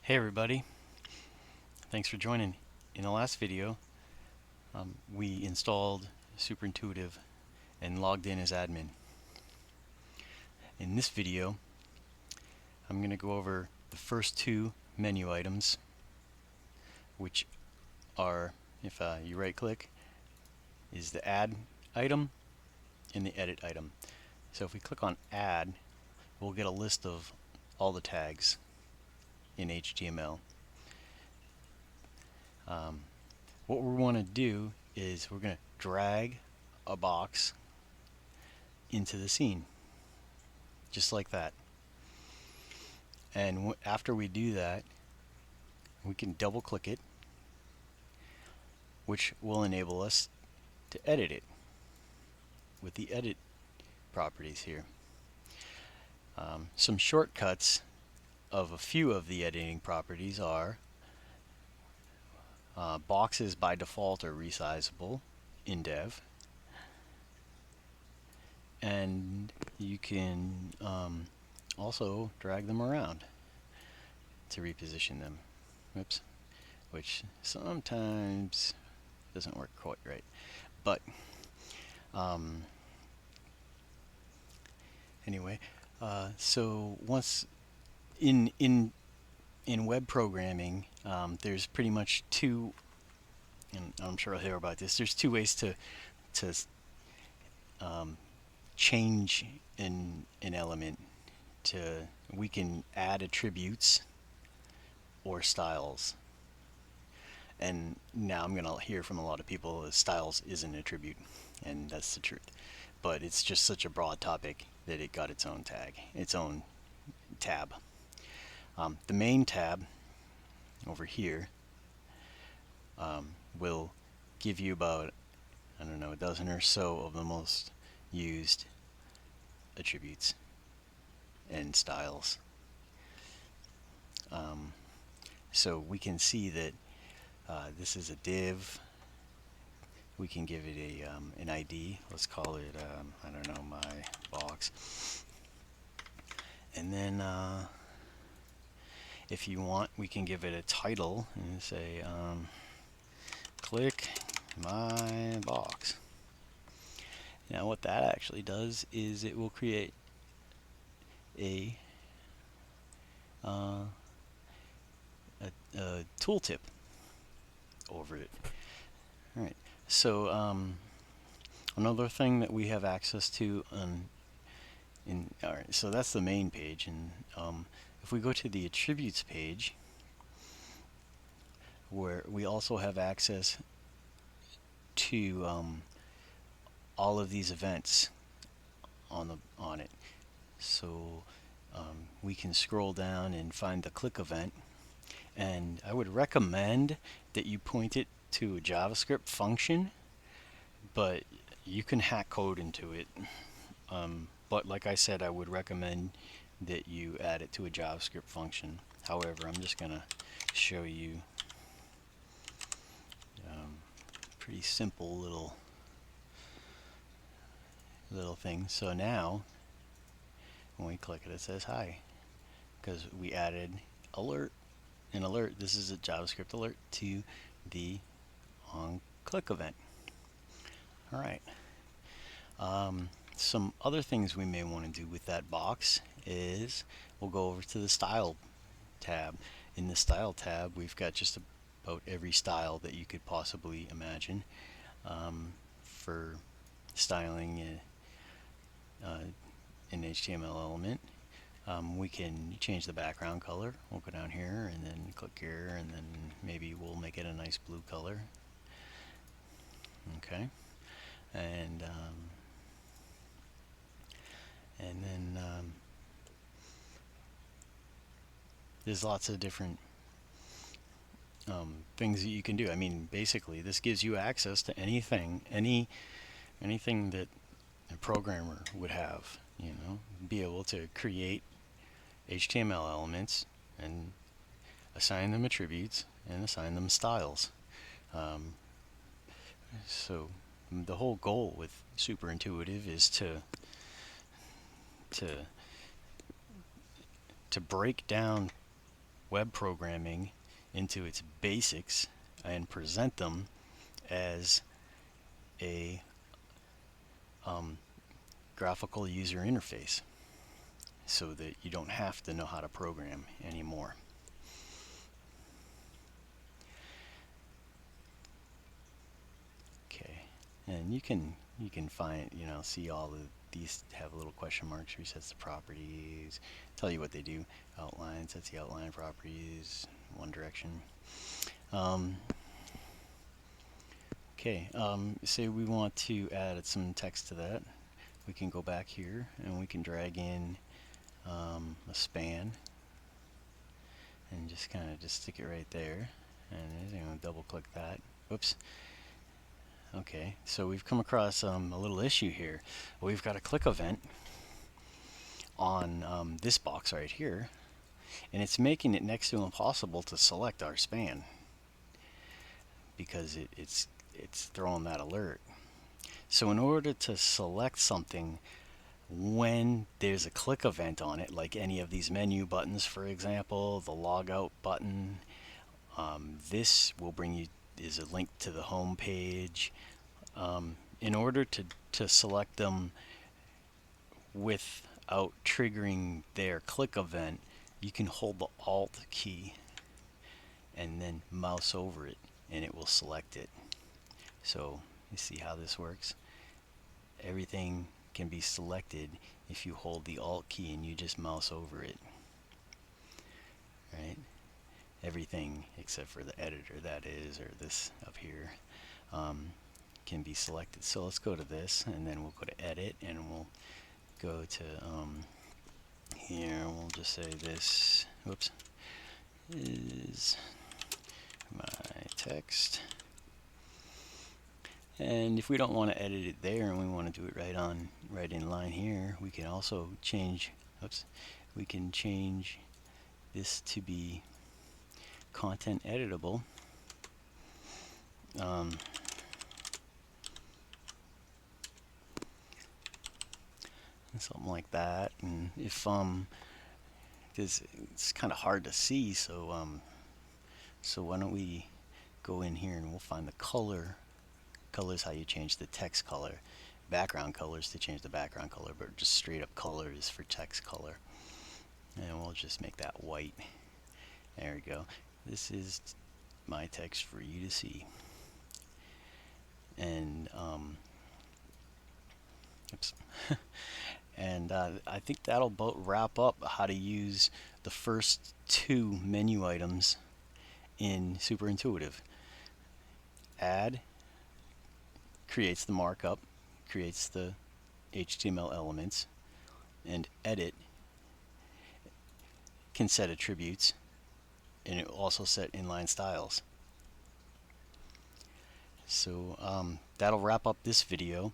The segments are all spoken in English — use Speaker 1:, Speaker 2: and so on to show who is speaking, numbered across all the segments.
Speaker 1: Hey everybody, thanks for joining. In the last video, we installed SuperIntuitive and logged in as admin. In this video, I'm going to go over the first two menu items, which are, if you right click, is the add item and the edit item. So if we click on add, we'll get a list of all the tags in HTML. What we want to do is we're going to drag a box into the scene, just like that. And after we do that, we can double click it, which will enable us to edit it with the edit properties here. Some shortcuts of a few of the editing properties are boxes by default are resizable in Dev, and you can also drag them around to reposition them. Whoops, which sometimes doesn't work quite right, but anyway, so once in web programming, there's pretty much two, and I'm sure I'll hear about this. There's two ways to change an element. We can add attributes or styles. And now I'm gonna hear from a lot of people that styles is an attribute, and that's the truth. But it's just such a broad topic that it got its own tag, its own tab. The main tab over here will give you about, I don't know, a dozen or so of the most used attributes and styles. So we can see that this is a div. We can give it an ID. Let's call it, I don't know, my box. And then if you want, we can give it a title and say click my box. Now what that actually does is it will create a tooltip over it. Alright, so another thing that we have access to alright, so that's the main page, and if we go to the attributes page, where we also have access to all of these events on it. So we can scroll down and find the click event, and I would recommend that you point it to a JavaScript function, but you can hack code into it. But like I said, I would recommend that you add it to a JavaScript function. However, I'm just gonna show you pretty simple little thing. So now when we click it, it says hi, because we added an alert. This is a JavaScript alert to the on-click event. All right. Some other things we may want to do with that box is we'll go over to the style tab. In the style tab, we've got just about every style that you could possibly imagine for styling an HTML element. We can change the background color. We'll go down here and then click here, and then maybe we'll make it a nice blue color. Okay, and then there's lots of different things that you can do. I mean, basically, this gives you access to anything that a programmer would have. You know, be able to create HTML elements and assign them attributes and assign them styles. So the whole goal with SuperIntuitive is to break down web programming into its basics and present them as a graphical user interface so that you don't have to know how to program anymore. Okay, and you can find, see all of these have little question marks, resets the properties, tell you what they do, outline, sets the outline properties, one direction. Okay, say we want to add some text to that. We can go back here and we can drag in a span and just kind of just stick it right there, and double click that. Whoops. Okay, so we've come across a little issue here. We've got a click event on this box right here, and it's making it next to impossible to select our span because it's throwing that alert. So in order to select something when there's a click event on it, like any of these menu buttons, for example, the logout button, this will bring you is a link to the home page. In order to select them without triggering their click event, you can hold the Alt key and then mouse over it and it will select it. So you see how this works? Everything can be selected if you hold the Alt key and you just mouse over it. Right? Everything except for the editor, that is, or this up here, can be selected. So let's go to this, and then we'll go to edit, and we'll go to here. We'll just say this. Whoops, is my text. And if we don't want to edit it there and we want to do it right in line here, we can also change. Oops, we can change this to be content editable. Something like that. And if it's kind of hard to see, so so why don't we go in here and we'll find the color. Color is how you change the text color. Background colors to change the background color, but just straight up color is for text color. And we'll just make that white. There we go. This is my text for you to see. And oops. And I think that'll about wrap up how to use the first two menu items in SuperIntuitive. Add creates the markup, creates the HTML elements, and edit can set attributes, and it will also set inline styles. So that'll wrap up this video.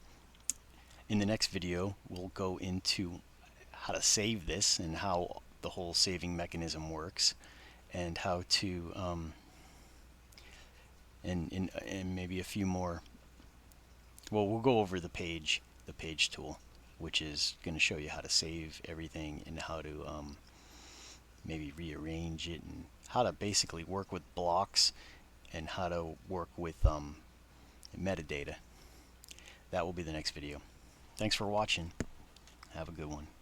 Speaker 1: In the next video, we'll go into how to save this and how the whole saving mechanism works, and how to and maybe a few more. Well, we'll go over the page tool, which is going to show you how to save everything and how to maybe rearrange it, and how to basically work with blocks and how to work with metadata. That will be the next video. Thanks for watching. Have a good one.